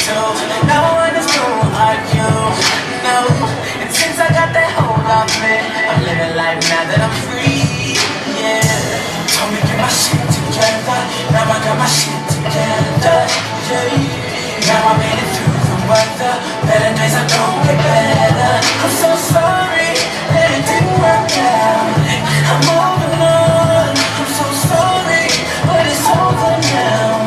So no one is who are you? No. And since I got that hold on me, I'm living life now that I'm free. Yeah. Told me get my shit together. Now I got my shit together. Yeah. Now I made it through the weather. Better days are gonna get better. I'm so sorry that it didn't work out. I'm moving on. I'm so sorry, but it's over now.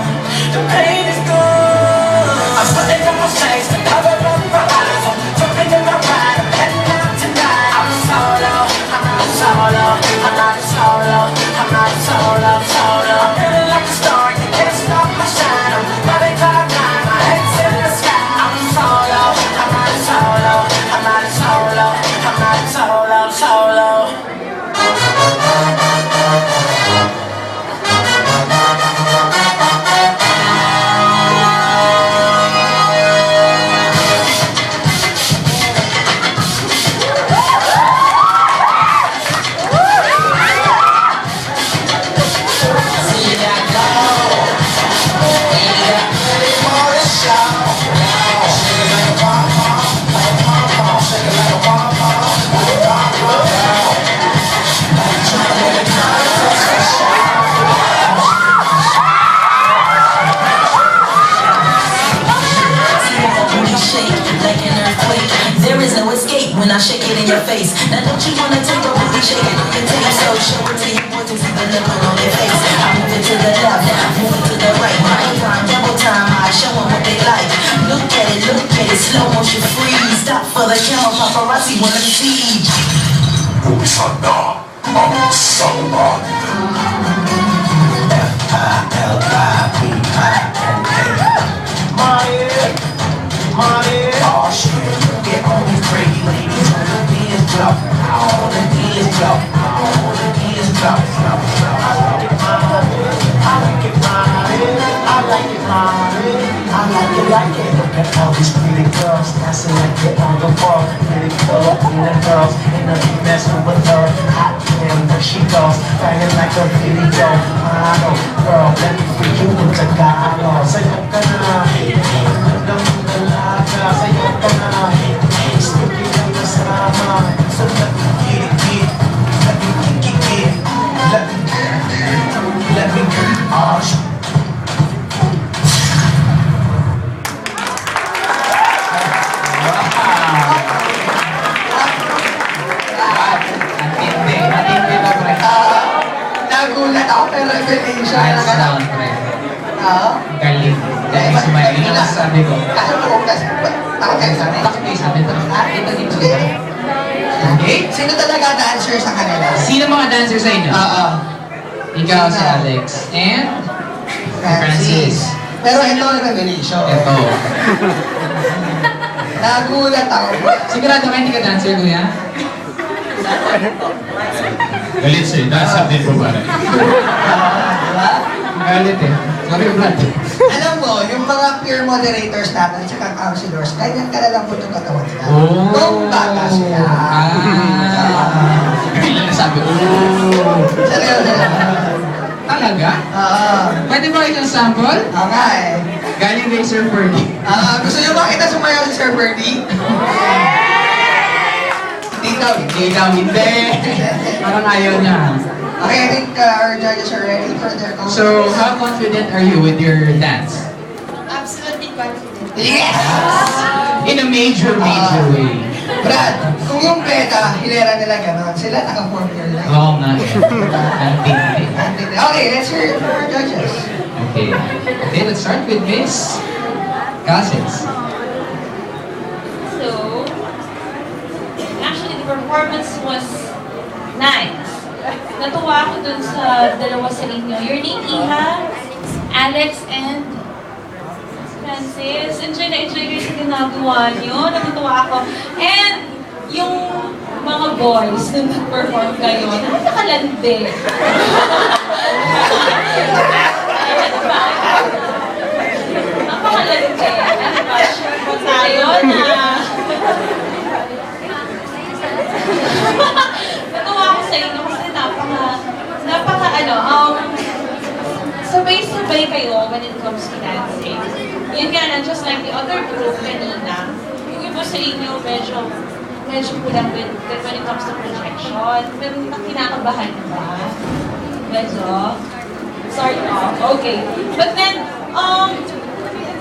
The pain is gone. I'm putting on my face to cover up my eyes. I'm jumping in my ride. I'm heading out tonight. I'm solo. I'm not solo. I'm not solo. I'm not solo. Solo. I'm feeling like a star. You can't stop my shine. I'm running cloud nine. My head's in the sky. I'm solo. I'm not solo. I'm not solo. I'm not solo. Solo. When I shake it in your face. Now don't you wanna take a booty, shake it on your tape. So show it to your boys and see the look on their face. I move it to the left, move it to the right. Right time, double time, I show them what they like. Look at it, slow motion freeze. Stop for the camera, paparazzi wanna see. Sana ang salman. Money. Oh shit, get on these pretty ladies. All the beers drop, all the beers drop, all the beers drop. I like it money. I like it money. I like it money. I like it. Look at all these pretty girls dancing like they're on the wall. Pretty girl, pretty girls, ain't nothing messing with her. Hot damn, there she goes, banging like a video. Model, girl, let me freak you into God. Say you're gonna hate me. Sa'yo ka na sticky lang na sama. So let me get it. Let me get it. Let me get it. Oh, nagulat ako pero revelation. Hands down, pre. Oo? Galing. Galing si Maya. Yun ang masasabi ko. Kaso mo kung takot kayo sa akin. Bakit kayo sabi ito? Ito dito. Okay? Sino talaga dancer sa kanila? Sino mga dancer sa inyo? Oo. Ikaw si Alex. And? Francis. Pero ito ang revelation. Ito. Nagulat ako. Sigurado ka hindi ka dancer, kuya? Galit sa'yo, dancer din po pare. Diba? Galit eh. Sorry, Brad. Alam mo, yung mga peer moderators natin at saka counselors, ganyan ka na lang po itong katawan nila. Oh. Nung bata sila. Kailan nasabi, oh. Seryoso na. Talaga? Oo. Pwede ba isang sample? Oo nga eh. Galing kay Sir Ferdy. Gusto nyo makita sumayaw si Sir Bernie? Hindi daw, hindi. Parang ayaw niya. Okay, I think our judges are ready for their comments. So, how confident are you with your dance? Absolutely confident. Yes! In a major way. Brad, kung yung beta, hilera nila gano'n, sila naka-form your life. Oo nga eh. Anting. Okay, let's hear it from our judges. Okay. Okay, let's start with Miss Cousins. So, actually the performance was nice. Natuwa ako dun sa dalawa sa inyo. Your name, Iha, Alex, and Francis. Enjoy na enjoy kayo sa ginagawa nyo. Natutuwa ako. And yung mga boys na nag-perform kayo, nakalandi. Napakalandi. Ano ba? Sure po tayo na natuwa ako sa inyo kasi sabay-sabay kayo when it comes to dancing. Yun nga na, just like the other inyo medyo kulang when it comes to projection. Pero kinakabahan na ba? Medyo? Sort of. Okay. But then,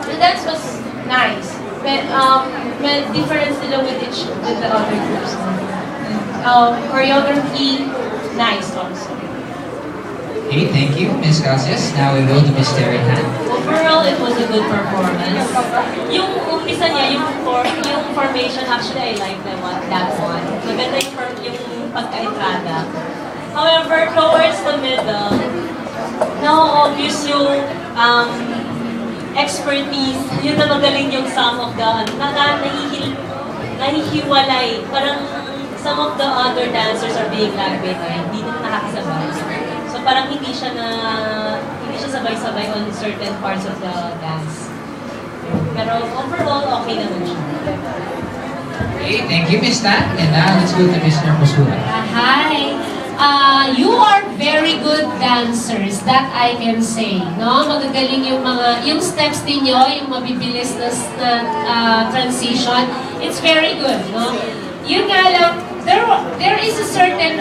the dance was nice. May difference nila with the other groups. Choreography, nice also. Okay, thank you, Miss Cassius. Now we go to Miss Terry Han. Overall, it was a good performance. Yung umpisa niya, yung formation, actually, I like that one. Maganda yung pagka-entrada. However, towards the middle, na-obvious yung expertise, yun na magaling yung some of the, nahihiwalay. Parang some of the other dancers are being lag behind, hindi na nakakasabay. So parang hindi siya sabay-sabay on certain parts of the dance. Pero overall, okay naman siya. Okay, thank you, Miss Tan. And now let's go to Miss Nermosura. Hi! You are very good dancers, that I can say. No? Magagaling yung steps ninyo, yung mabibilis na transition. It's very good, no? Yun nga lang, there was a certain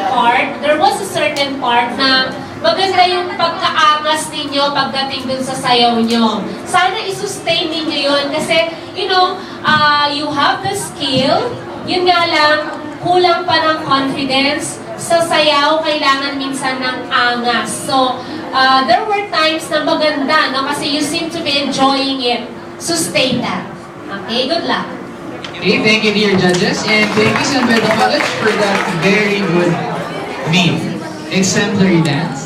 part na maganda yung pagkaangas ninyo pagdating dun sa sayaw nyo. Sana i-sustain ninyo yun kasi, you have the skill, yun nga lang, kulang pa ng confidence. Sa sayaw, kailangan minsan ng angas. So, there were times na maganda, no? Kasi you seem to be enjoying it. Sustain that. Okay, good luck. Okay, thank you, dear judges. And thank you, San Pedro College, for that very good exemplary dance.